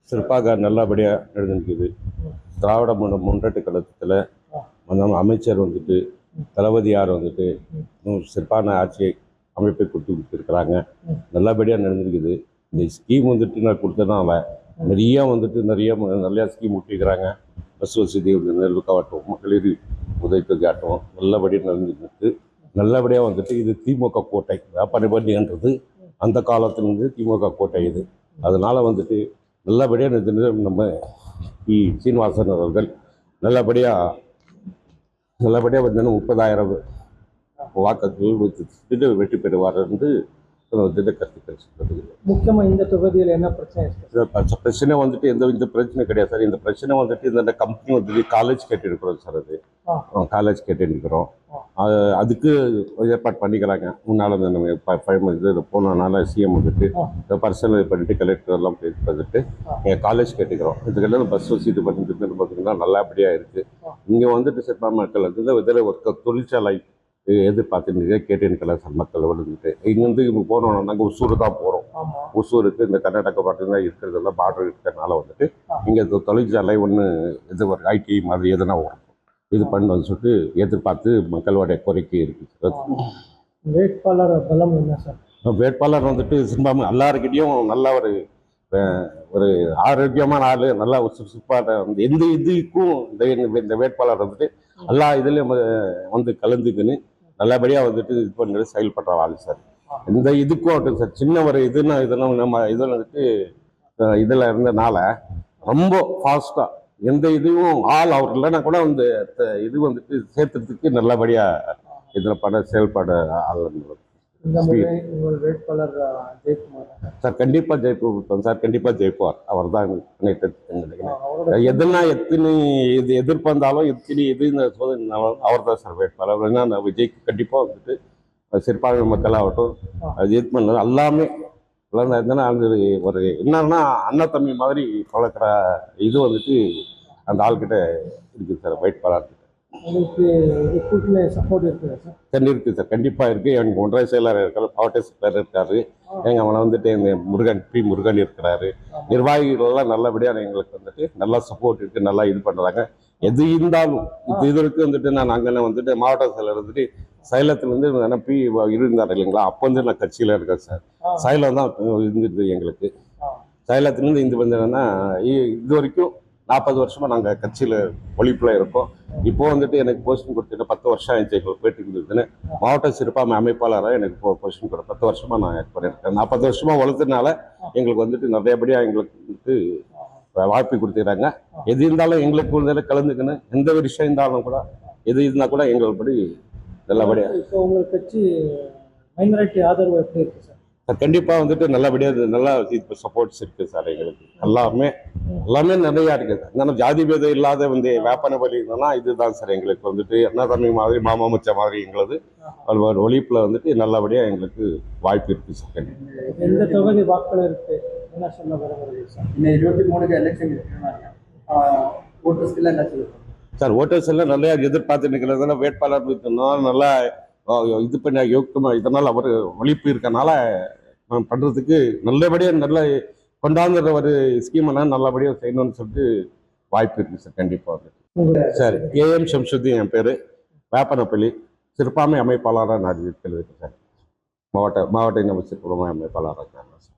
சிறப்பாக நல்லபடியாக நடந்துருக்குது. திராவிட முன்னேற்ற கழகத்தில் நம்ம அமைச்சர் வந்துட்டு தளபதியார் வந்துட்டு சிறப்பான ஆட்சியை அமைப்பை கொடுத்துருக்குறாங்க. நல்லபடியாக நடந்திருக்குது. இந்த ஸ்கீம் வந்துட்டு நான் கொடுத்ததுனால நிறையா ஸ்கீம் விட்டுருக்கிறாங்க. பஸ் வசதி நெல்லுக்காகட்டும், மகளிர் உதவித்தொகை ஆகட்டும் நல்லபடியாக நடந்துருக்கு. நல்லபடியாக வந்துட்டு இது திமுக கோட்டை. வியாபாரின்றது அந்த காலத்துலேருந்து திமுக கோட்டை இது. அதனால வந்துட்டு நல்லபடியாக நம்ம சீனிவாசன் அவர்கள் நல்லபடியாக வந்து 30,000 வாக்குகள் வெற்றி பெறுவார் என்று கருத்து சொல்றது. முக்கியமா இந்த தொகுதியில் என்ன பிரச்சனை வந்துட்டு இந்த பிரச்சனை கிடையாது சார். இந்த பிரச்சனை வந்துட்டு இந்த கம்பெனி வந்துட்டு காலேஜ் கேட்டிருக்கிறோம் சார். அது காலேஜ் கேட்டிருக்கிறோம். அதுக்கு ஏற்பாடு பண்ணிக்கிறாங்க. முன்னால் நம்ம போனனால சிஎம் வந்துட்டு பர்சனல் பண்ணிட்டு கலெக்டர் எல்லாம் வந்துட்டு காலேஜ் கேட்டுக்கிறோம். இதுக்கெல்லாம் பஸ் வசதி பண்ணிட்டு பார்த்தீங்கன்னா நல்லபடியாக இருக்குது. இங்கே வந்துட்டு சிறப்பாக மக்கள் வந்து இதில் ஒரு தொழிற்சாலை எதிர்பார்த்துட்டு கேட்டிருக்கலாம் சார். மக்கள் வந்துட்டு இங்கேருந்து போனோம்னா நாங்கள் ஒசூர் தான் போகிறோம். ஒசூருக்கு இந்த கர்நாடகா மட்டும்தான் இருக்கிறதெல்லாம் பார்டர் இருக்கிறதுனால வந்துட்டு இங்கே தொழிற்சாலை ஒன்று இது ஒரு ஐடி மாதிரி எதுனா வரும் இது பண்ணணும்னு சொல்லிட்டு எதிர்பார்த்து மக்களுடைய கோரிக்கை இருக்குது. வேட்பாளர் பலம் என்ன சார்? வேட்பாளர் வந்துட்டு சிம்பாம எல்லாருக்கிட்டையும் நல்ல ஒரு ஆரோக்கியமான ஆள், நல்லா சுறுசுறுப்பான எந்த இதுக்கும் இந்த வேட்பாளர் வந்துட்டு எல்லா இதுலேயும் வந்து கலந்துக்குன்னு நல்லபடியாக வந்துட்டு இது பண்ணி செயல்படுற ஆள் சார். இந்த இதுக்கும் ஆகட்டும் சார், சின்ன ஒரு இதெல்லாம் நம்ம இதில் வந்துட்டு இதில் இருந்தனால ரொம்ப ஃபாஸ்ட்டாக எந்த இதுவும் அவர் இல்லைன்னா கூட இந்த இது வந்துட்டு சேர்த்துறதுக்கு நல்லபடியாக இதில் செயல்பட ஆள் சார். கண்டிப்பாக ஜெயிப்போம் சார். கண்டிப்பாக ஜெயிப்பார். அவர் தான் எதுனா எத்தனை இது எதிர்ப்பு வந்தாலும் எத்தனை அவர் தான் சார் வேட்பாளர். ஏன்னா விஜய்க்கு கண்டிப்பாக வந்துட்டு சிறுபான்மை மக்கள் ஆகட்டும் அது எது பண்ணலாம் எல்லாமே இருந்தால் அங்கே ஒரு என்னன்னா அண்ணா தம்பி மாதிரி பழக்கிற இது வந்துட்டு அந்த ஆள்கிட்ட இருக்குது சார். வேட்பாளர் சப்போர்ட் இருக்குது சார். இருக்குது சார். கண்டிப்பாக இருக்குது. எனக்கு ஒன்றிய செயலாளர் இருக்காரு, மாவட்ட செயலாளர் இருக்காரு. அவனை வந்துட்டு இந்த முருகன் இருக்கிறாரு. நிர்வாகிகள்லாம் நல்லபடியாக எங்களுக்கு வந்துட்டு நல்லா சப்போர்ட் இருக்குது. நல்லா இது பண்ணுறாங்க. எது இருந்தாலும் இதற்கு வந்துட்டு நான் அங்கே வந்துட்டு மாவட்ட செயலர் வந்துட்டு சைலத்துலேருந்து நினைப்பி இருந்தார் இல்லைங்களா. அப்போ வந்து நான் கட்சியில் இருக்கேன் சார். சைலம் தான் இருந்துட்டு எங்களுக்கு. சைலத்துலேருந்து இது வந்து என்னன்னா இது வரைக்கும் 40 வருஷமாக நாங்கள் கட்சியில் ஒழிப்பில் இருக்கோம். இப்போ வந்துட்டு எனக்கு போஸ்டிங் கொடுத்துட்டு 10 வருஷம் ஆயிடுச்சு. எங்களுக்கு போயிட்டு இருந்ததுன்னு மாவட்ட சிறப்பாக அமைப்பாளராக எனக்கு போஸ்டிங் கொடுத்து 10 வருஷமாக நான் பண்ணியிருக்கேன். 40 வருஷமாக வளர்த்ததுனால எங்களுக்கு வந்துட்டு நிறையபடியாக எங்களுக்கு வந்துட்டு வாய்ப்பு கொடுத்துக்கிறாங்க. எது இருந்தாலும் எங்களுக்கு ஒரு கலந்துக்கணும். எந்த ஒரு விஷயம் இருந்தாலும் கூட எது இருந்தால் கூட எங்களுக்கு நல்லபடியாக. இப்போ உங்களுக்கு கட்சி மைனாரிட்டி ஆதரவு எப்படி இருக்கு சார்? கண்டிப்பாக வந்துட்டு நல்லபடியாக நல்லா சப்போர்ட்ஸ் இருக்குது சார். எங்களுக்கு எல்லாமே நிறையா இருக்குது. இருந்தாலும் ஜாதி பேதம் இல்லாத வியாபார வழி இருந்தோம்னா இதுதான் சார். எங்களுக்கு வந்துட்டு அண்ணா தம்பி மாதிரி மாமா மச்ச மாதிரி எங்களது ஒழிப்பில் வந்துட்டு நல்லபடியாக எங்களுக்கு வாய்ப்பு இருக்குது சார். கண்டிப்பாக எந்த தொகுதி வாக்காளருக்கு என்ன சொல்ல விரும்புகிறீங்க சார்? இன்னும் 23 எலெக்ஷன் ஓட்டர்ஸ்க்கு என்ன சொல்லுங்கள் சார்? ஓட்டர்ஸ் எல்லாம் நிறையா எதிர்பார்த்து நிற்கிறதுனால வேட்பாளர் நல்லா இது பண்ண யோக்கியமாக இதனால் அவர் ஒழிப்பு இருக்கனால பண்ணுறதுக்கு நல்லபடியாக நல்ல கொண்டாந்துற ஒரு ஸ்கீமெல்லாம் நல்லபடியாக செய்யணும்னு சொல்லிட்டு வாய்ப்பு இருக்குது சார். கண்டிப்பாக சார். ஏஎம் ஷம்சுத்தீன் என் பேர். வேப்பனப்பள்ளி சிறுபான்மை அமைப்பாளராக நான் இருக்கிறது சார். மாவட்ட சிறுபான்மை அமைப்பாளராக இருக்காங்க சார்.